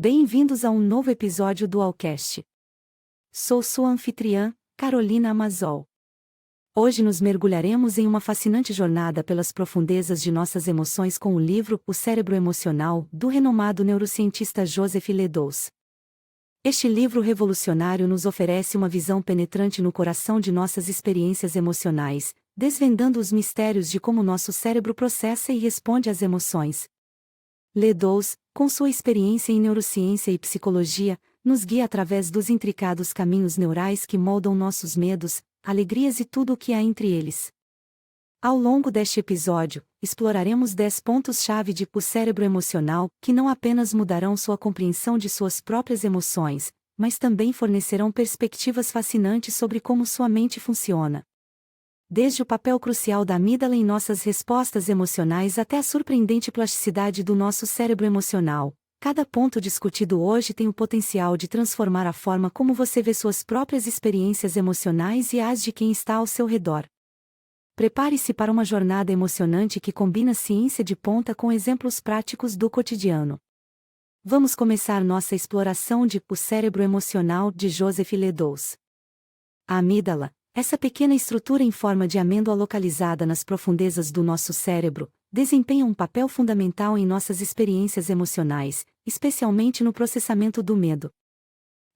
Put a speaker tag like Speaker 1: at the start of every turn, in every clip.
Speaker 1: Bem-vindos a um novo episódio do Allcast. Sou sua anfitriã, Carolina Amazol. Hoje nos mergulharemos em uma fascinante jornada pelas profundezas de nossas emoções com o livro O Cérebro Emocional, do renomado neurocientista Joseph Ledoux. Este livro revolucionário nos oferece uma visão penetrante no coração de nossas experiências emocionais, desvendando os mistérios de como nosso cérebro processa e responde às emoções. Ledoux, com sua experiência em neurociência e psicologia, nos guia através dos intricados caminhos neurais que moldam nossos medos, alegrias e tudo o que há entre eles. Ao longo deste episódio, exploraremos 10 pontos-chave de O Cérebro Emocional, que não apenas mudarão sua compreensão de suas próprias emoções, mas também fornecerão perspectivas fascinantes sobre como sua mente funciona. Desde o papel crucial da amígdala em nossas respostas emocionais até a surpreendente plasticidade do nosso cérebro emocional, cada ponto discutido hoje tem o potencial de transformar a forma como você vê suas próprias experiências emocionais e as de quem está ao seu redor. Prepare-se para uma jornada emocionante que combina ciência de ponta com exemplos práticos do cotidiano. Vamos começar nossa exploração de O Cérebro Emocional de Joseph Ledoux. A amígdala, essa pequena estrutura em forma de amêndoa localizada nas profundezas do nosso cérebro, desempenha um papel fundamental em nossas experiências emocionais, especialmente no processamento do medo.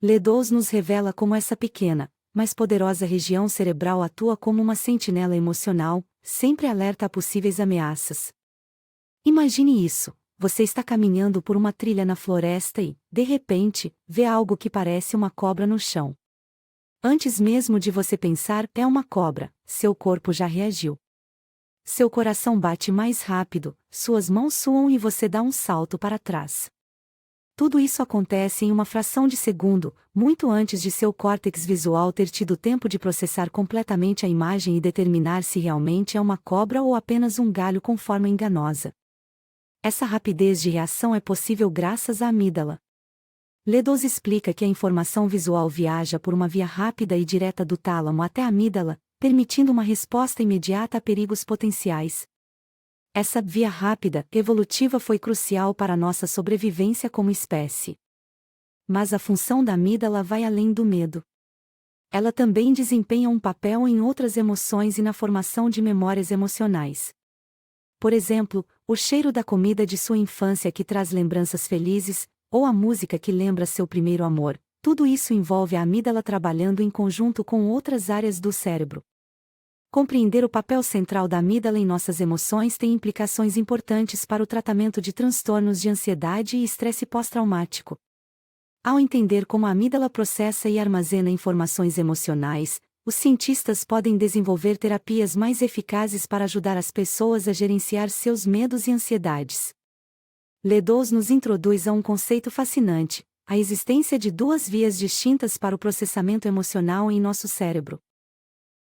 Speaker 1: Ledoux nos revela como essa pequena, mas poderosa região cerebral atua como uma sentinela emocional, sempre alerta a possíveis ameaças. Imagine isso: você está caminhando por uma trilha na floresta e, de repente, vê algo que parece uma cobra no chão. Antes mesmo de você pensar, é uma cobra, seu corpo já reagiu. Seu coração bate mais rápido, suas mãos suam e você dá um salto para trás. Tudo isso acontece em uma fração de segundo, muito antes de seu córtex visual ter tido tempo de processar completamente a imagem e determinar se realmente é uma cobra ou apenas um galho com forma enganosa. Essa rapidez de reação é possível graças à amígdala. Ledoux explica que a informação visual viaja por uma via rápida e direta do tálamo até a amígdala, permitindo uma resposta imediata a perigos potenciais. Essa via rápida, evolutiva foi crucial para nossa sobrevivência como espécie. Mas a função da amígdala vai além do medo. Ela também desempenha um papel em outras emoções e na formação de memórias emocionais. Por exemplo, o cheiro da comida de sua infância que traz lembranças felizes, ou a música que lembra seu primeiro amor, tudo isso envolve a amígdala trabalhando em conjunto com outras áreas do cérebro. Compreender o papel central da amígdala em nossas emoções tem implicações importantes para o tratamento de transtornos de ansiedade e estresse pós-traumático. Ao entender como a amígdala processa e armazena informações emocionais, os cientistas podem desenvolver terapias mais eficazes para ajudar as pessoas a gerenciar seus medos e ansiedades. Ledoux nos introduz a um conceito fascinante: a existência de duas vias distintas para o processamento emocional em nosso cérebro.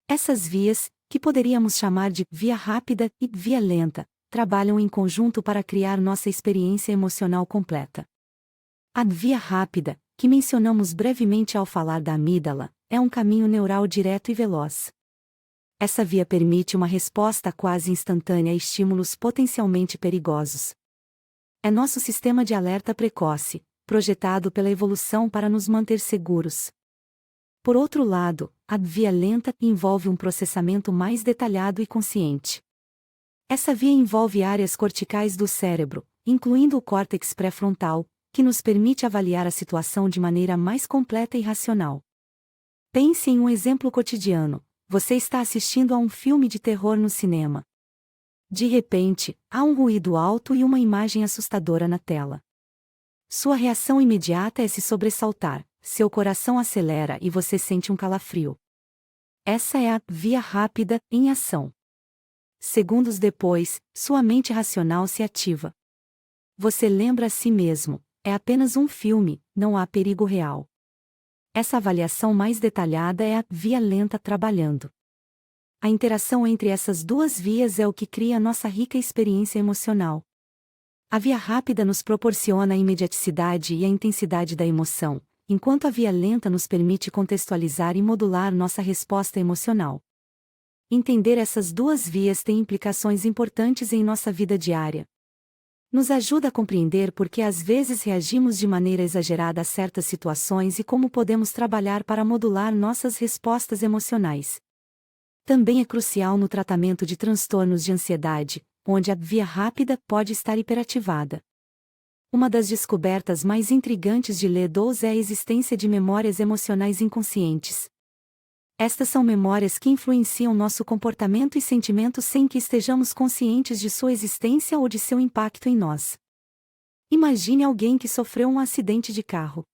Speaker 1: Essas vias, que poderíamos chamar de via rápida e via lenta, trabalham em conjunto para criar nossa experiência emocional completa. A via rápida, que mencionamos brevemente ao falar da amígdala, é um caminho neural direto e veloz. Essa via permite uma resposta quase instantânea a estímulos potencialmente perigosos. É nosso sistema de alerta precoce, projetado pela evolução para nos manter seguros. Por outro lado, a via lenta envolve um processamento mais detalhado e consciente. Essa via envolve áreas corticais do cérebro, incluindo o córtex pré-frontal, que nos permite avaliar a situação de maneira mais completa e racional. Pense em um exemplo cotidiano: você está assistindo a um filme de terror no cinema. De repente, há um ruído alto e uma imagem assustadora na tela. Sua reação imediata é se sobressaltar, seu coração acelera e você sente um calafrio. Essa é a via rápida em ação. Segundos depois, sua mente racional se ativa. Você lembra a si mesmo: é apenas um filme, não há perigo real. Essa avaliação mais detalhada é a via lenta trabalhando. A interação entre essas duas vias é o que cria nossa rica experiência emocional. A via rápida nos proporciona a imediaticidade e a intensidade da emoção, enquanto a via lenta nos permite contextualizar e modular nossa resposta emocional. Entender essas duas vias tem implicações importantes em nossa vida diária. Nos ajuda a compreender por que às vezes reagimos de maneira exagerada a certas situações e como podemos trabalhar para modular nossas respostas emocionais. Também é crucial no tratamento de transtornos de ansiedade, onde a via rápida pode estar hiperativada. Uma das descobertas mais intrigantes de Ledoux é a existência de memórias emocionais inconscientes. Estas são memórias que influenciam nosso comportamento e sentimentos sem que estejamos conscientes de sua existência ou de seu impacto em nós. Imagine alguém que sofreu um acidente de carro.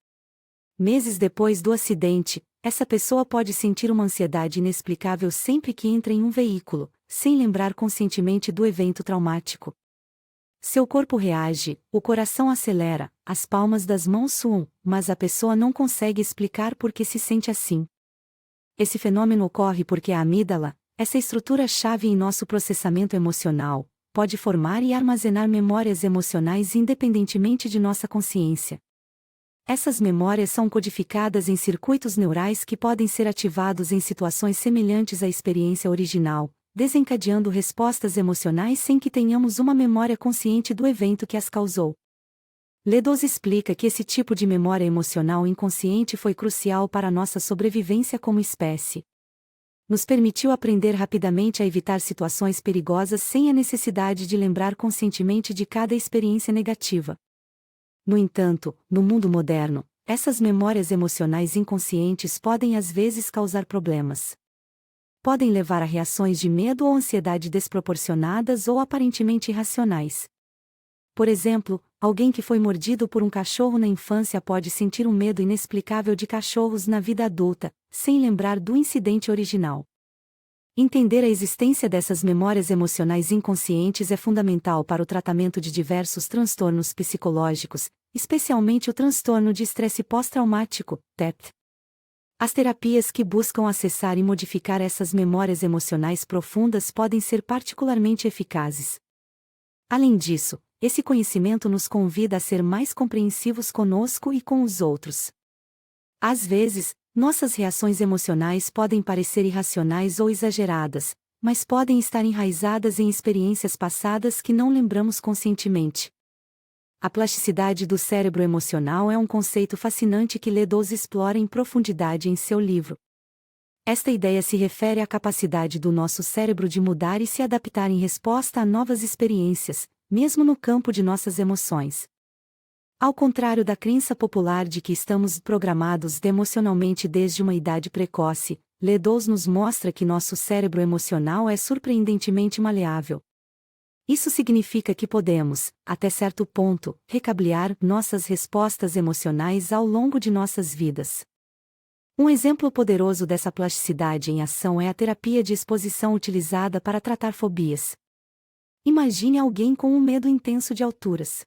Speaker 1: Meses depois do acidente, essa pessoa pode sentir uma ansiedade inexplicável sempre que entra em um veículo, sem lembrar conscientemente do evento traumático. Seu corpo reage, o coração acelera, as palmas das mãos suam, mas a pessoa não consegue explicar por que se sente assim. Esse fenômeno ocorre porque a amígdala, essa estrutura-chave em nosso processamento emocional, pode formar e armazenar memórias emocionais independentemente de nossa consciência. Essas memórias são codificadas em circuitos neurais que podem ser ativados em situações semelhantes à experiência original, desencadeando respostas emocionais sem que tenhamos uma memória consciente do evento que as causou. Ledoux explica que esse tipo de memória emocional inconsciente foi crucial para nossa sobrevivência como espécie. Nos permitiu aprender rapidamente a evitar situações perigosas sem a necessidade de lembrar conscientemente de cada experiência negativa. No entanto, no mundo moderno, essas memórias emocionais inconscientes podem às vezes causar problemas. Podem levar a reações de medo ou ansiedade desproporcionadas ou aparentemente irracionais. Por exemplo, alguém que foi mordido por um cachorro na infância pode sentir um medo inexplicável de cachorros na vida adulta, sem lembrar do incidente original. Entender a existência dessas memórias emocionais inconscientes é fundamental para o tratamento de diversos transtornos psicológicos, especialmente o transtorno de estresse pós-traumático, TEPT. As terapias que buscam acessar e modificar essas memórias emocionais profundas podem ser particularmente eficazes. Além disso, esse conhecimento nos convida a ser mais compreensivos conosco e com os outros. Às vezes, nossas reações emocionais podem parecer irracionais ou exageradas, mas podem estar enraizadas em experiências passadas que não lembramos conscientemente. A plasticidade do cérebro emocional é um conceito fascinante que Ledoux explora em profundidade em seu livro. Esta ideia se refere à capacidade do nosso cérebro de mudar e se adaptar em resposta a novas experiências, mesmo no campo de nossas emoções. Ao contrário da crença popular de que estamos programados emocionalmente desde uma idade precoce, Ledoux nos mostra que nosso cérebro emocional é surpreendentemente maleável. Isso significa que podemos, até certo ponto, recablear nossas respostas emocionais ao longo de nossas vidas. Um exemplo poderoso dessa plasticidade em ação é a terapia de exposição utilizada para tratar fobias. Imagine alguém com um medo intenso de alturas.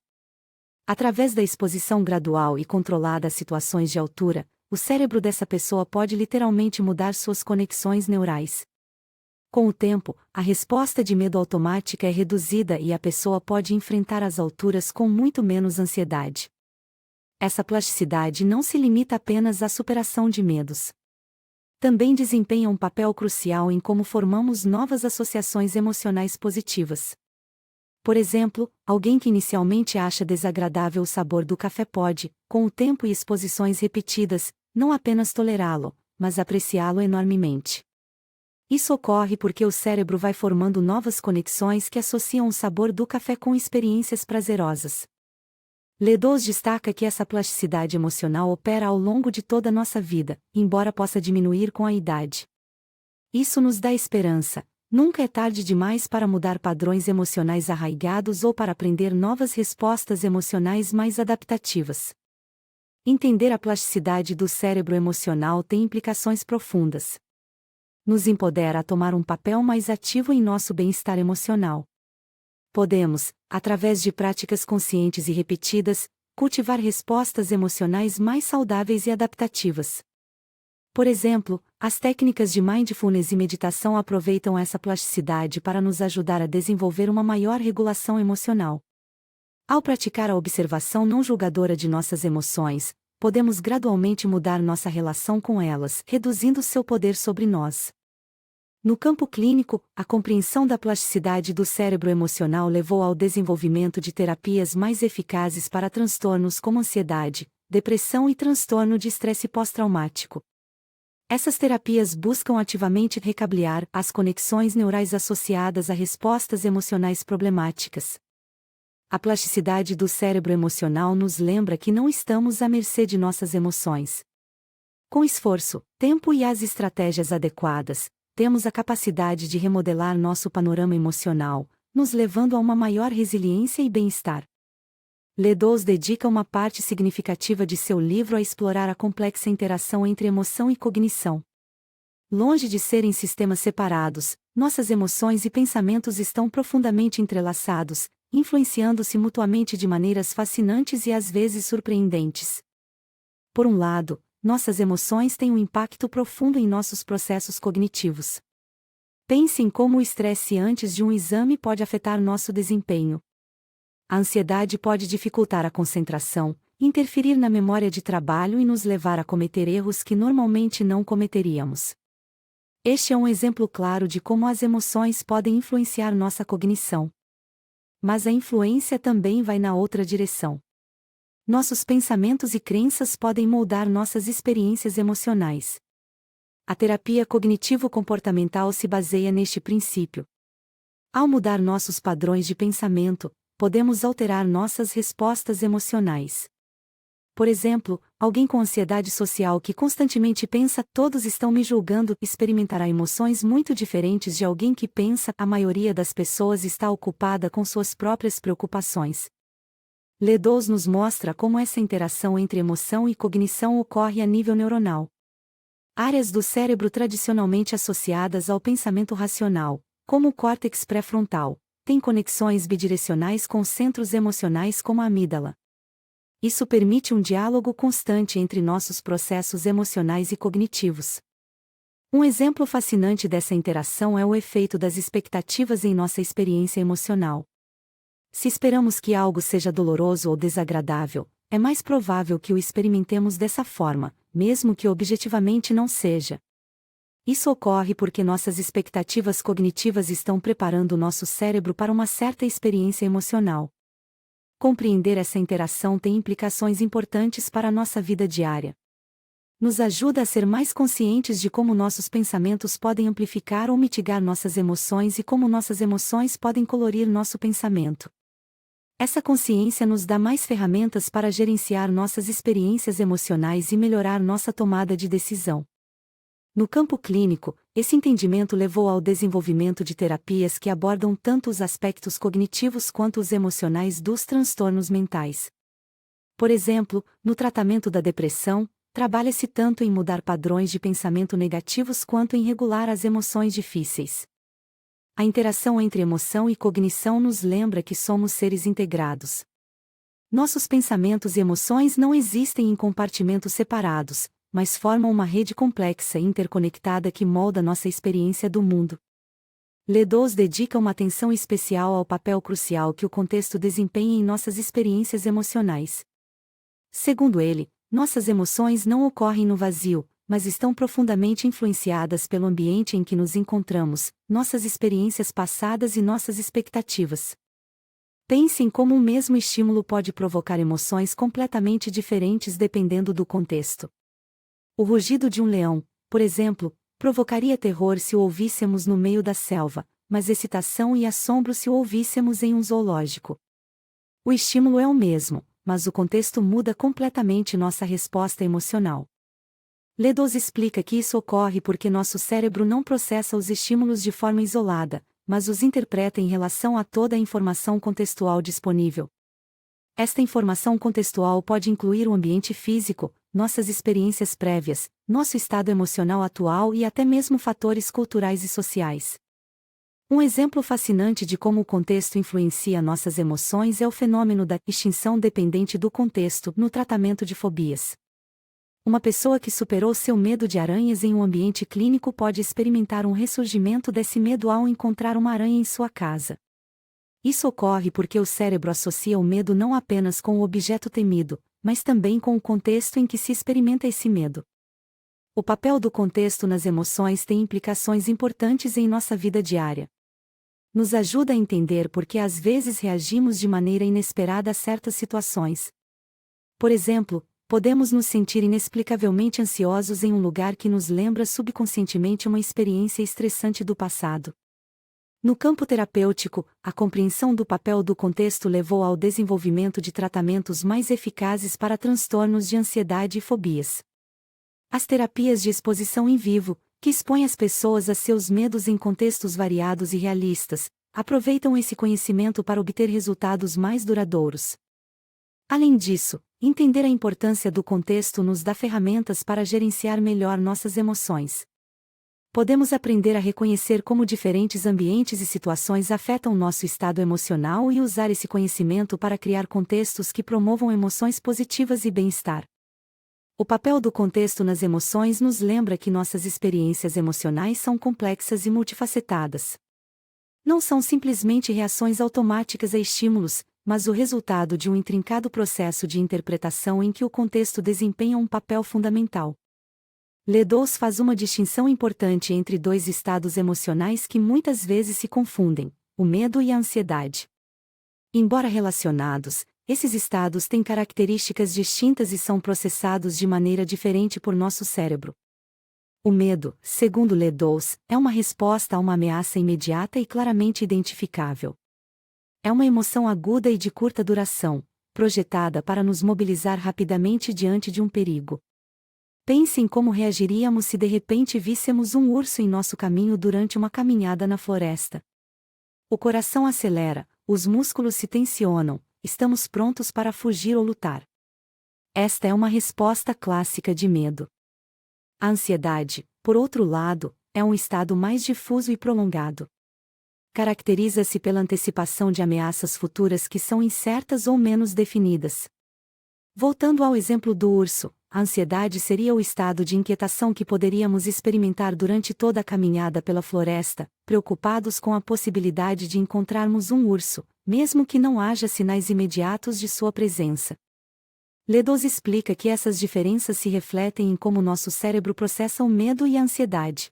Speaker 1: Através da exposição gradual e controlada a situações de altura, o cérebro dessa pessoa pode literalmente mudar suas conexões neurais. Com o tempo, a resposta de medo automática é reduzida e a pessoa pode enfrentar as alturas com muito menos ansiedade. Essa plasticidade não se limita apenas à superação de medos. Também desempenha um papel crucial em como formamos novas associações emocionais positivas. Por exemplo, alguém que inicialmente acha desagradável o sabor do café pode, com o tempo e exposições repetidas, não apenas tolerá-lo, mas apreciá-lo enormemente. Isso ocorre porque o cérebro vai formando novas conexões que associam o sabor do café com experiências prazerosas. Ledoux destaca que essa plasticidade emocional opera ao longo de toda a nossa vida, embora possa diminuir com a idade. Isso nos dá esperança. Nunca é tarde demais para mudar padrões emocionais arraigados ou para aprender novas respostas emocionais mais adaptativas. Entender a plasticidade do cérebro emocional tem implicações profundas. Nos empodera a tomar um papel mais ativo em nosso bem-estar emocional. Podemos, através de práticas conscientes e repetidas, cultivar respostas emocionais mais saudáveis e adaptativas. Por exemplo, as técnicas de mindfulness e meditação aproveitam essa plasticidade para nos ajudar a desenvolver uma maior regulação emocional. Ao praticar a observação não julgadora de nossas emoções, podemos gradualmente mudar nossa relação com elas, reduzindo seu poder sobre nós. No campo clínico, a compreensão da plasticidade do cérebro emocional levou ao desenvolvimento de terapias mais eficazes para transtornos como ansiedade, depressão e transtorno de estresse pós-traumático. Essas terapias buscam ativamente recablear as conexões neurais associadas a respostas emocionais problemáticas. A plasticidade do cérebro emocional nos lembra que não estamos à mercê de nossas emoções. Com esforço, tempo e as estratégias adequadas, temos a capacidade de remodelar nosso panorama emocional, nos levando a uma maior resiliência e bem-estar. Ledoux dedica uma parte significativa de seu livro a explorar a complexa interação entre emoção e cognição. Longe de serem sistemas separados, nossas emoções e pensamentos estão profundamente entrelaçados, influenciando-se mutuamente de maneiras fascinantes e às vezes surpreendentes. Por um lado, nossas emoções têm um impacto profundo em nossos processos cognitivos. Pense em como o estresse antes de um exame pode afetar nosso desempenho. A ansiedade pode dificultar a concentração, interferir na memória de trabalho e nos levar a cometer erros que normalmente não cometeríamos. Este é um exemplo claro de como as emoções podem influenciar nossa cognição. Mas a influência também vai na outra direção. Nossos pensamentos e crenças podem moldar nossas experiências emocionais. A terapia cognitivo-comportamental se baseia neste princípio. Ao mudar nossos padrões de pensamento, podemos alterar nossas respostas emocionais. Por exemplo, alguém com ansiedade social que constantemente pensa "todos estão me julgando" experimentará emoções muito diferentes de alguém que pensa "a maioria das pessoas está ocupada com suas próprias preocupações". Ledoux nos mostra como essa interação entre emoção e cognição ocorre a nível neuronal. Áreas do cérebro tradicionalmente associadas ao pensamento racional, como o córtex pré-frontal, têm conexões bidirecionais com centros emocionais como a amígdala. Isso permite um diálogo constante entre nossos processos emocionais e cognitivos. Um exemplo fascinante dessa interação é o efeito das expectativas em nossa experiência emocional. Se esperamos que algo seja doloroso ou desagradável, é mais provável que o experimentemos dessa forma, mesmo que objetivamente não seja. Isso ocorre porque nossas expectativas cognitivas estão preparando nosso cérebro para uma certa experiência emocional. Compreender essa interação tem implicações importantes para a nossa vida diária. Nos ajuda a ser mais conscientes de como nossos pensamentos podem amplificar ou mitigar nossas emoções e como nossas emoções podem colorir nosso pensamento. Essa consciência nos dá mais ferramentas para gerenciar nossas experiências emocionais e melhorar nossa tomada de decisão. No campo clínico, esse entendimento levou ao desenvolvimento de terapias que abordam tanto os aspectos cognitivos quanto os emocionais dos transtornos mentais. Por exemplo, no tratamento da depressão, trabalha-se tanto em mudar padrões de pensamento negativos quanto em regular as emoções difíceis. A interação entre emoção e cognição nos lembra que somos seres integrados. Nossos pensamentos e emoções não existem em compartimentos separados, mas formam uma rede complexa e interconectada que molda nossa experiência do mundo. Ledoux dedica uma atenção especial ao papel crucial que o contexto desempenha em nossas experiências emocionais. Segundo ele, nossas emoções não ocorrem no vazio, mas estão profundamente influenciadas pelo ambiente em que nos encontramos, nossas experiências passadas e nossas expectativas. Pense em como um mesmo estímulo pode provocar emoções completamente diferentes dependendo do contexto. O rugido de um leão, por exemplo, provocaria terror se o ouvíssemos no meio da selva, mas excitação e assombro se o ouvíssemos em um zoológico. O estímulo é o mesmo, mas o contexto muda completamente nossa resposta emocional. Ledoux explica que isso ocorre porque nosso cérebro não processa os estímulos de forma isolada, mas os interpreta em relação a toda a informação contextual disponível. Esta informação contextual pode incluir o ambiente físico, nossas experiências prévias, nosso estado emocional atual e até mesmo fatores culturais e sociais. Um exemplo fascinante de como o contexto influencia nossas emoções é o fenômeno da extinção dependente do contexto no tratamento de fobias. Uma pessoa que superou seu medo de aranhas em um ambiente clínico pode experimentar um ressurgimento desse medo ao encontrar uma aranha em sua casa. Isso ocorre porque o cérebro associa o medo não apenas com o objeto temido, mas também com o contexto em que se experimenta esse medo. O papel do contexto nas emoções tem implicações importantes em nossa vida diária. Nos ajuda a entender por que às vezes reagimos de maneira inesperada a certas situações. Por exemplo, podemos nos sentir inexplicavelmente ansiosos em um lugar que nos lembra subconscientemente uma experiência estressante do passado. No campo terapêutico, a compreensão do papel do contexto levou ao desenvolvimento de tratamentos mais eficazes para transtornos de ansiedade e fobias. As terapias de exposição em vivo, que expõem as pessoas a seus medos em contextos variados e realistas, aproveitam esse conhecimento para obter resultados mais duradouros. Além disso, entender a importância do contexto nos dá ferramentas para gerenciar melhor nossas emoções. Podemos aprender a reconhecer como diferentes ambientes e situações afetam nosso estado emocional e usar esse conhecimento para criar contextos que promovam emoções positivas e bem-estar. O papel do contexto nas emoções nos lembra que nossas experiências emocionais são complexas e multifacetadas. Não são simplesmente reações automáticas a estímulos, mas o resultado de um intrincado processo de interpretação em que o contexto desempenha um papel fundamental. Ledoux faz uma distinção importante entre dois estados emocionais que muitas vezes se confundem: o medo e a ansiedade. Embora relacionados, esses estados têm características distintas e são processados de maneira diferente por nosso cérebro. O medo, segundo Ledoux, é uma resposta a uma ameaça imediata e claramente identificável. É uma emoção aguda e de curta duração, projetada para nos mobilizar rapidamente diante de um perigo. Pense em como reagiríamos se de repente víssemos um urso em nosso caminho durante uma caminhada na floresta. O coração acelera, os músculos se tensionam, estamos prontos para fugir ou lutar. Esta é uma resposta clássica de medo. A ansiedade, por outro lado, é um estado mais difuso e prolongado. Caracteriza-se pela antecipação de ameaças futuras que são incertas ou menos definidas. Voltando ao exemplo do urso, a ansiedade seria o estado de inquietação que poderíamos experimentar durante toda a caminhada pela floresta, preocupados com a possibilidade de encontrarmos um urso, mesmo que não haja sinais imediatos de sua presença. Ledoux explica que essas diferenças se refletem em como nosso cérebro processa o medo e a ansiedade.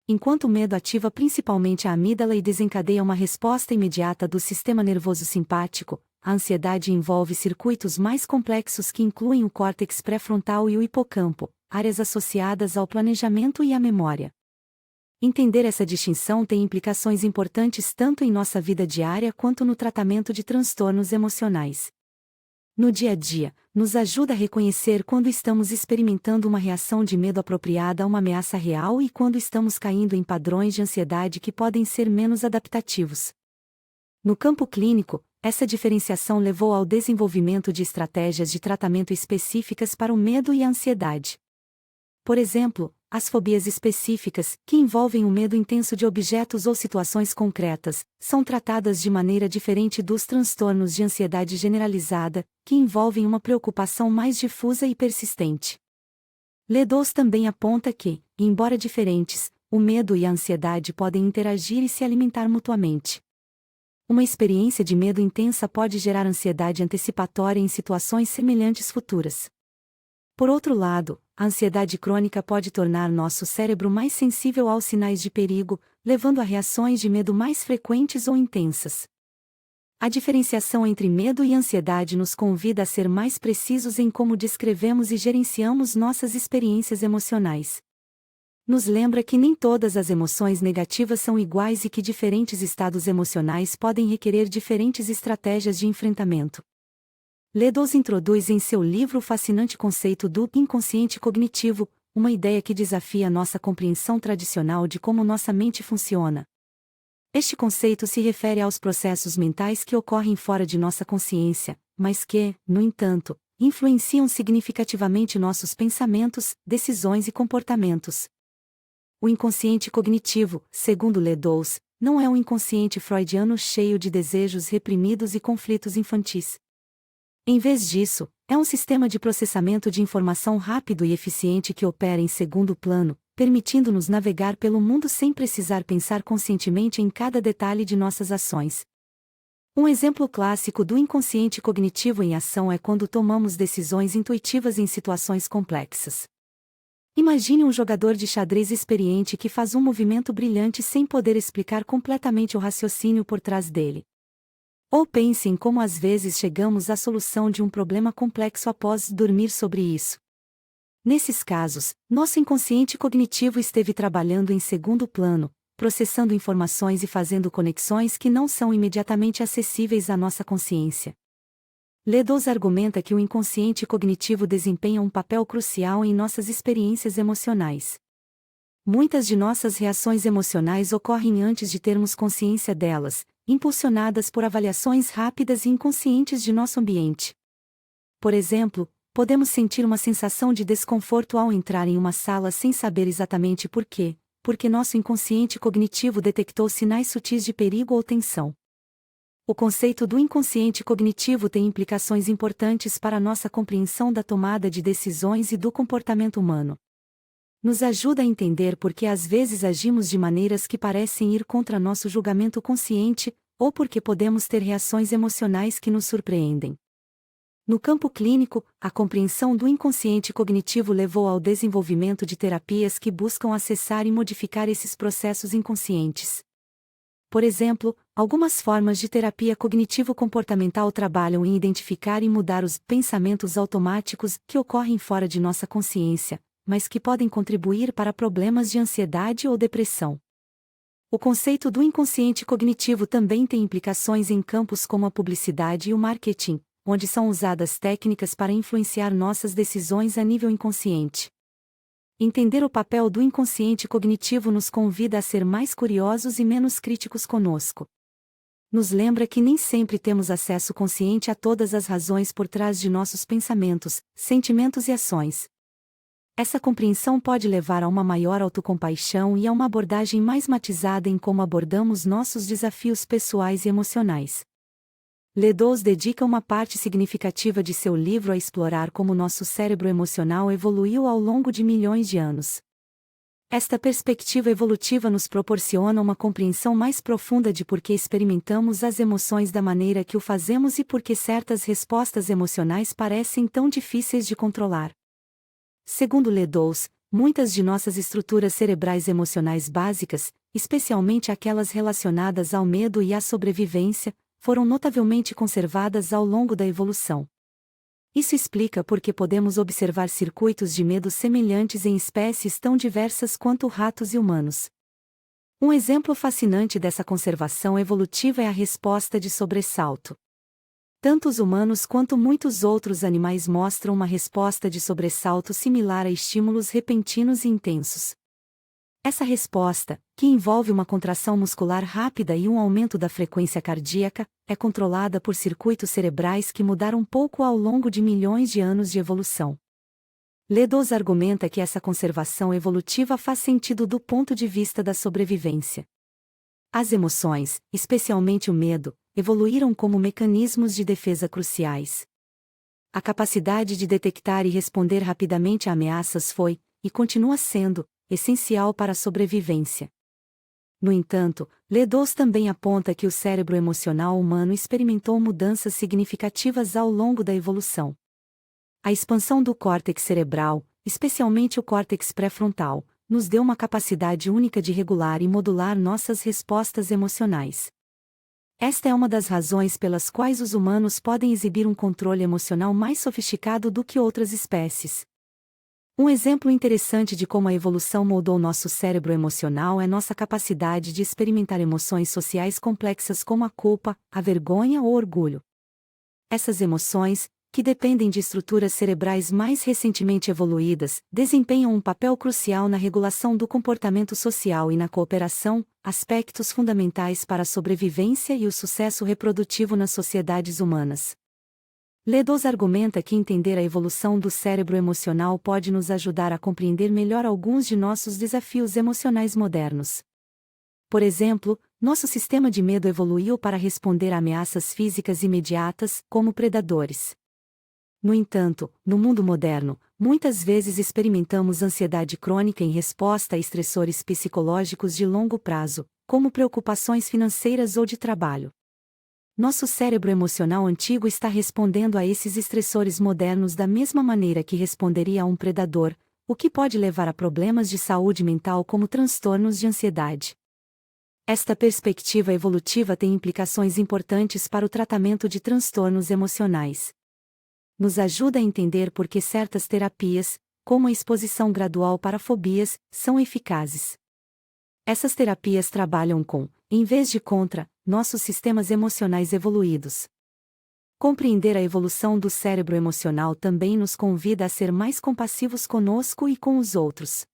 Speaker 1: Enquanto o medo ativa principalmente a amígdala e desencadeia uma resposta imediata do sistema nervoso simpático, a ansiedade envolve circuitos mais complexos que incluem o córtex pré-frontal e o hipocampo, áreas associadas ao planejamento e à memória. Entender essa distinção tem implicações importantes tanto em nossa vida diária quanto no tratamento de transtornos emocionais. No dia a dia, nos ajuda a reconhecer quando estamos experimentando uma reação de medo apropriada a uma ameaça real e quando estamos caindo em padrões de ansiedade que podem ser menos adaptativos. No campo clínico, essa diferenciação levou ao desenvolvimento de estratégias de tratamento específicas para o medo e a ansiedade. Por exemplo, as fobias específicas, que envolvem o medo intenso de objetos ou situações concretas, são tratadas de maneira diferente dos transtornos de ansiedade generalizada, que envolvem uma preocupação mais difusa e persistente. Ledoux também aponta que, embora diferentes, o medo e a ansiedade podem interagir e se alimentar mutuamente. Uma experiência de medo intensa pode gerar ansiedade antecipatória em situações semelhantes futuras. Por outro lado, a ansiedade crônica pode tornar nosso cérebro mais sensível aos sinais de perigo, levando a reações de medo mais frequentes ou intensas. A diferenciação entre medo e ansiedade nos convida a ser mais precisos em como descrevemos e gerenciamos nossas experiências emocionais. Nos lembra que nem todas as emoções negativas são iguais e que diferentes estados emocionais podem requerer diferentes estratégias de enfrentamento. Ledoux introduz em seu livro o fascinante conceito do inconsciente cognitivo, uma ideia que desafia nossa compreensão tradicional de como nossa mente funciona. Este conceito se refere aos processos mentais que ocorrem fora de nossa consciência, mas que, no entanto, influenciam significativamente nossos pensamentos, decisões e comportamentos. O inconsciente cognitivo, segundo Ledoux, não é um inconsciente freudiano cheio de desejos reprimidos e conflitos infantis. Em vez disso, é um sistema de processamento de informação rápido e eficiente que opera em segundo plano, permitindo-nos navegar pelo mundo sem precisar pensar conscientemente em cada detalhe de nossas ações. Um exemplo clássico do inconsciente cognitivo em ação é quando tomamos decisões intuitivas em situações complexas. Imagine um jogador de xadrez experiente que faz um movimento brilhante sem poder explicar completamente o raciocínio por trás dele. Ou pense em como às vezes chegamos à solução de um problema complexo após dormir sobre isso. Nesses casos, nosso inconsciente cognitivo esteve trabalhando em segundo plano, processando informações e fazendo conexões que não são imediatamente acessíveis à nossa consciência. Ledoux argumenta que o inconsciente cognitivo desempenha um papel crucial em nossas experiências emocionais. Muitas de nossas reações emocionais ocorrem antes de termos consciência delas, impulsionadas por avaliações rápidas e inconscientes de nosso ambiente. Por exemplo, podemos sentir uma sensação de desconforto ao entrar em uma sala sem saber exatamente por quê, porque nosso inconsciente cognitivo detectou sinais sutis de perigo ou tensão. O conceito do inconsciente cognitivo tem implicações importantes para nossa compreensão da tomada de decisões e do comportamento humano. Nos ajuda a entender por que às vezes agimos de maneiras que parecem ir contra nosso julgamento consciente, ou porque podemos ter reações emocionais que nos surpreendem. No campo clínico, a compreensão do inconsciente cognitivo levou ao desenvolvimento de terapias que buscam acessar e modificar esses processos inconscientes. Por exemplo, algumas formas de terapia cognitivo-comportamental trabalham em identificar e mudar os pensamentos automáticos que ocorrem fora de nossa consciência, mas que podem contribuir para problemas de ansiedade ou depressão. O conceito do inconsciente cognitivo também tem implicações em campos como a publicidade e o marketing, onde são usadas técnicas para influenciar nossas decisões a nível inconsciente. Entender o papel do inconsciente cognitivo nos convida a ser mais curiosos e menos críticos conosco. Nos lembra que nem sempre temos acesso consciente a todas as razões por trás de nossos pensamentos, sentimentos e ações. Essa compreensão pode levar a uma maior autocompaixão e a uma abordagem mais matizada em como abordamos nossos desafios pessoais e emocionais. Ledoux dedica uma parte significativa de seu livro a explorar como nosso cérebro emocional evoluiu ao longo de milhões de anos. Esta perspectiva evolutiva nos proporciona uma compreensão mais profunda de por que experimentamos as emoções da maneira que o fazemos e por que certas respostas emocionais parecem tão difíceis de controlar. Segundo Ledoux, muitas de nossas estruturas cerebrais emocionais básicas, especialmente aquelas relacionadas ao medo e à sobrevivência, foram notavelmente conservadas ao longo da evolução. Isso explica por que podemos observar circuitos de medo semelhantes em espécies tão diversas quanto ratos e humanos. Um exemplo fascinante dessa conservação evolutiva é a resposta de sobressalto. Tanto os humanos quanto muitos outros animais mostram uma resposta de sobressalto similar a estímulos repentinos e intensos. Essa resposta, que envolve uma contração muscular rápida e um aumento da frequência cardíaca, é controlada por circuitos cerebrais que mudaram pouco ao longo de milhões de anos de evolução. Ledoux argumenta que essa conservação evolutiva faz sentido do ponto de vista da sobrevivência. As emoções, especialmente o medo, evoluíram como mecanismos de defesa cruciais. A capacidade de detectar e responder rapidamente a ameaças foi, e continua sendo, essencial para a sobrevivência. No entanto, Ledoux também aponta que o cérebro emocional humano experimentou mudanças significativas ao longo da evolução. A expansão do córtex cerebral, especialmente o córtex pré-frontal, nos deu uma capacidade única de regular e modular nossas respostas emocionais. Esta é uma das razões pelas quais os humanos podem exibir um controle emocional mais sofisticado do que outras espécies. Um exemplo interessante de como a evolução moldou nosso cérebro emocional é nossa capacidade de experimentar emoções sociais complexas como a culpa, a vergonha ou orgulho. Essas emoções, que dependem de estruturas cerebrais mais recentemente evoluídas, desempenham um papel crucial na regulação do comportamento social e na cooperação, aspectos fundamentais para a sobrevivência e o sucesso reprodutivo nas sociedades humanas. Ledoux argumenta que entender a evolução do cérebro emocional pode nos ajudar a compreender melhor alguns de nossos desafios emocionais modernos. Por exemplo, nosso sistema de medo evoluiu para responder a ameaças físicas imediatas, como predadores. No entanto, no mundo moderno, muitas vezes experimentamos ansiedade crônica em resposta a estressores psicológicos de longo prazo, como preocupações financeiras ou de trabalho. Nosso cérebro emocional antigo está respondendo a esses estressores modernos da mesma maneira que responderia a um predador, o que pode levar a problemas de saúde mental como transtornos de ansiedade. Esta perspectiva evolutiva tem implicações importantes para o tratamento de transtornos emocionais. Nos ajuda a entender por que certas terapias, como a exposição gradual para fobias, são eficazes. Essas terapias trabalham com, em vez de contra, nossos sistemas emocionais evoluídos. Compreender a evolução do cérebro emocional também nos convida a ser mais compassivos conosco e com os outros.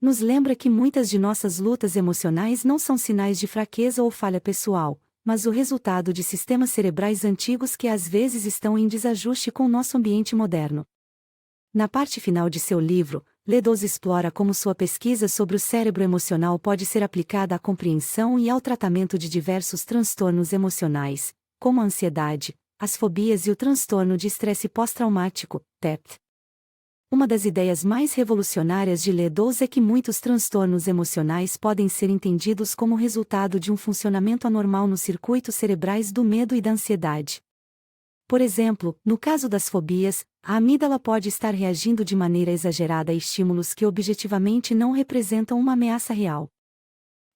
Speaker 1: Nos lembra que muitas de nossas lutas emocionais não são sinais de fraqueza ou falha pessoal, mas o resultado de sistemas cerebrais antigos que às vezes estão em desajuste com o nosso ambiente moderno. Na parte final de seu livro, Ledoux explora como sua pesquisa sobre o cérebro emocional pode ser aplicada à compreensão e ao tratamento de diversos transtornos emocionais, como a ansiedade, as fobias e o transtorno de estresse pós-traumático, TEPT. Uma das ideias mais revolucionárias de Ledoux é que muitos transtornos emocionais podem ser entendidos como resultado de um funcionamento anormal nos circuitos cerebrais do medo e da ansiedade. Por exemplo, no caso das fobias, a amígdala pode estar reagindo de maneira exagerada a estímulos que objetivamente não representam uma ameaça real.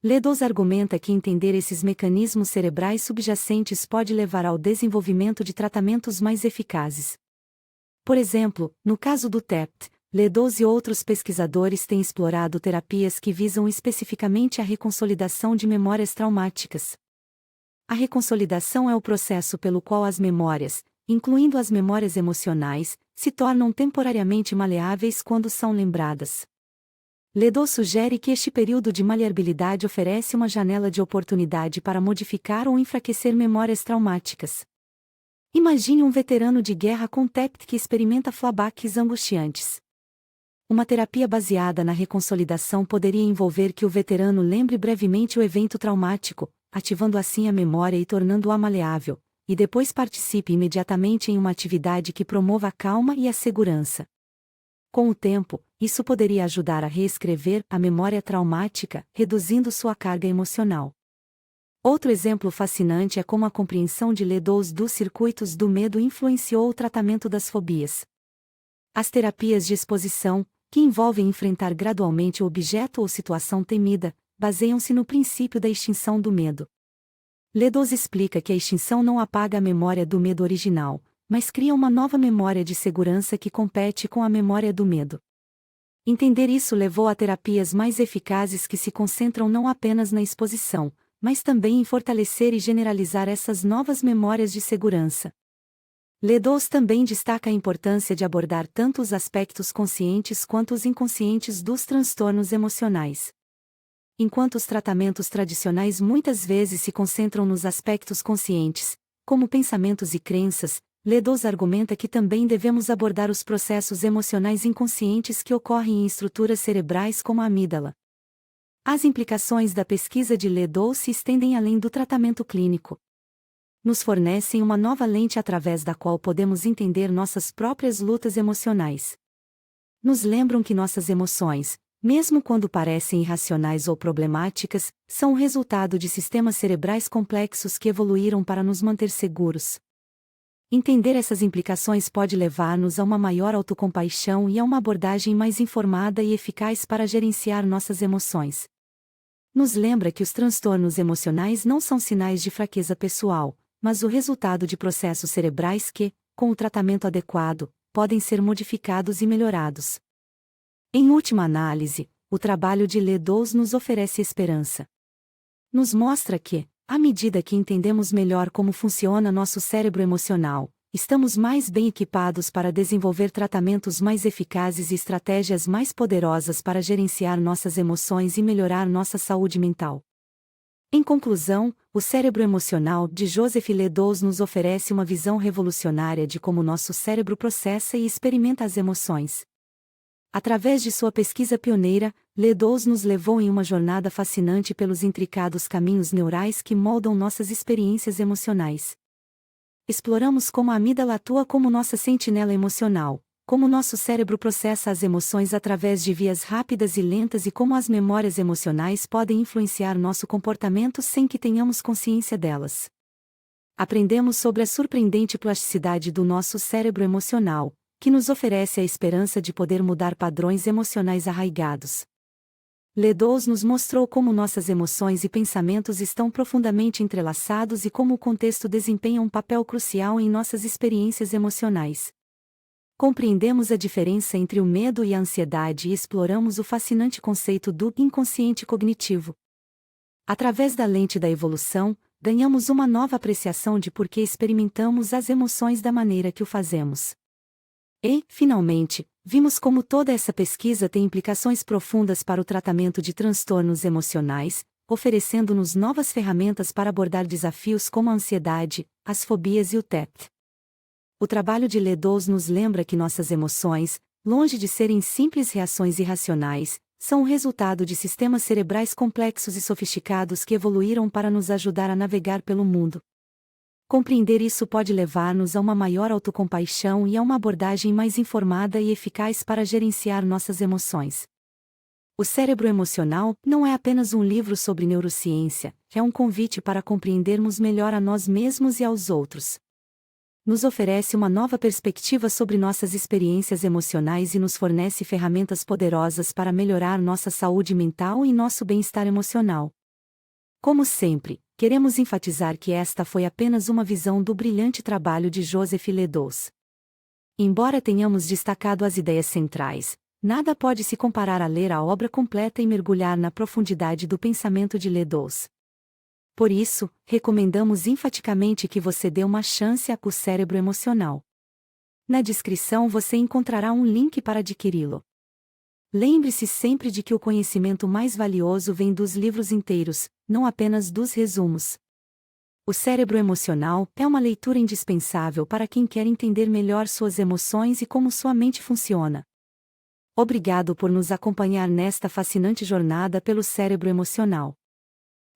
Speaker 1: Ledoux argumenta que entender esses mecanismos cerebrais subjacentes pode levar ao desenvolvimento de tratamentos mais eficazes. Por exemplo, no caso do TEPT, Ledoux e outros pesquisadores têm explorado terapias que visam especificamente a reconsolidação de memórias traumáticas. A reconsolidação é o processo pelo qual as memórias, incluindo as memórias emocionais, se tornam temporariamente maleáveis quando são lembradas. Ledoux sugere que este período de maleabilidade oferece uma janela de oportunidade para modificar ou enfraquecer memórias traumáticas. Imagine um veterano de guerra com TEPT que experimenta flashbacks angustiantes. Uma terapia baseada na reconsolidação poderia envolver que o veterano lembre brevemente o evento traumático, ativando assim a memória e tornando-a maleável, e depois participe imediatamente em uma atividade que promova a calma e a segurança. Com o tempo, isso poderia ajudar a reescrever a memória traumática, reduzindo sua carga emocional. Outro exemplo fascinante é como a compreensão de Ledoux dos circuitos do medo influenciou o tratamento das fobias. As terapias de exposição, que envolvem enfrentar gradualmente o objeto ou situação temida, baseiam-se no princípio da extinção do medo. Ledoux explica que a extinção não apaga a memória do medo original, mas cria uma nova memória de segurança que compete com a memória do medo. Entender isso levou a terapias mais eficazes que se concentram não apenas na exposição, mas também em fortalecer e generalizar essas novas memórias de segurança. Ledoux também destaca a importância de abordar tanto os aspectos conscientes quanto os inconscientes dos transtornos emocionais. Enquanto os tratamentos tradicionais muitas vezes se concentram nos aspectos conscientes, como pensamentos e crenças, Ledoux argumenta que também devemos abordar os processos emocionais inconscientes que ocorrem em estruturas cerebrais como a amígdala. As implicações da pesquisa de Ledoux se estendem além do tratamento clínico. Nos fornecem uma nova lente através da qual podemos entender nossas próprias lutas emocionais. Nos lembram que nossas emoções, mesmo quando parecem irracionais ou problemáticas, são o resultado de sistemas cerebrais complexos que evoluíram para nos manter seguros. Entender essas implicações pode levar-nos a uma maior autocompaixão e a uma abordagem mais informada e eficaz para gerenciar nossas emoções. Nos lembra que os transtornos emocionais não são sinais de fraqueza pessoal, mas o resultado de processos cerebrais que, com o tratamento adequado, podem ser modificados e melhorados. Em última análise, o trabalho de Ledoux nos oferece esperança. Nos mostra que, à medida que entendemos melhor como funciona nosso cérebro emocional, estamos mais bem equipados para desenvolver tratamentos mais eficazes e estratégias mais poderosas para gerenciar nossas emoções e melhorar nossa saúde mental. Em conclusão, o cérebro emocional de Joseph Ledoux nos oferece uma visão revolucionária de como nosso cérebro processa e experimenta as emoções. Através de sua pesquisa pioneira, Ledoux nos levou em uma jornada fascinante pelos intricados caminhos neurais que moldam nossas experiências emocionais. Exploramos como a amígdala atua como nossa sentinela emocional, como nosso cérebro processa as emoções através de vias rápidas e lentas e como as memórias emocionais podem influenciar nosso comportamento sem que tenhamos consciência delas. Aprendemos sobre a surpreendente plasticidade do nosso cérebro emocional, que nos oferece a esperança de poder mudar padrões emocionais arraigados. Ledoux nos mostrou como nossas emoções e pensamentos estão profundamente entrelaçados e como o contexto desempenha um papel crucial em nossas experiências emocionais. Compreendemos a diferença entre o medo e a ansiedade e exploramos o fascinante conceito do inconsciente cognitivo. Através da lente da evolução, ganhamos uma nova apreciação de por que experimentamos as emoções da maneira que o fazemos. E, finalmente, vimos como toda essa pesquisa tem implicações profundas para o tratamento de transtornos emocionais, oferecendo-nos novas ferramentas para abordar desafios como a ansiedade, as fobias e o TEP. O trabalho de Ledoux nos lembra que nossas emoções, longe de serem simples reações irracionais, são o resultado de sistemas cerebrais complexos e sofisticados que evoluíram para nos ajudar a navegar pelo mundo. Compreender isso pode levar-nos a uma maior autocompaixão e a uma abordagem mais informada e eficaz para gerenciar nossas emoções. O Cérebro Emocional não é apenas um livro sobre neurociência, é um convite para compreendermos melhor a nós mesmos e aos outros. Nos oferece uma nova perspectiva sobre nossas experiências emocionais e nos fornece ferramentas poderosas para melhorar nossa saúde mental e nosso bem-estar emocional. Como sempre, queremos enfatizar que esta foi apenas uma visão do brilhante trabalho de Joseph Ledoux. Embora tenhamos destacado as ideias centrais, nada pode se comparar a ler a obra completa e mergulhar na profundidade do pensamento de Ledoux. Por isso, recomendamos enfaticamente que você dê uma chance a O Cérebro Emocional. Na descrição você encontrará um link para adquiri-lo. Lembre-se sempre de que o conhecimento mais valioso vem dos livros inteiros, não apenas dos resumos. O Cérebro Emocional é uma leitura indispensável para quem quer entender melhor suas emoções e como sua mente funciona. Obrigado por nos acompanhar nesta fascinante jornada pelo cérebro emocional.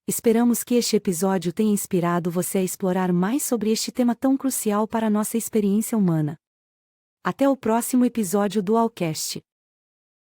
Speaker 1: Esperamos que este episódio tenha inspirado você a explorar mais sobre este tema tão crucial para a nossa experiência humana. Até o próximo episódio do Allcast.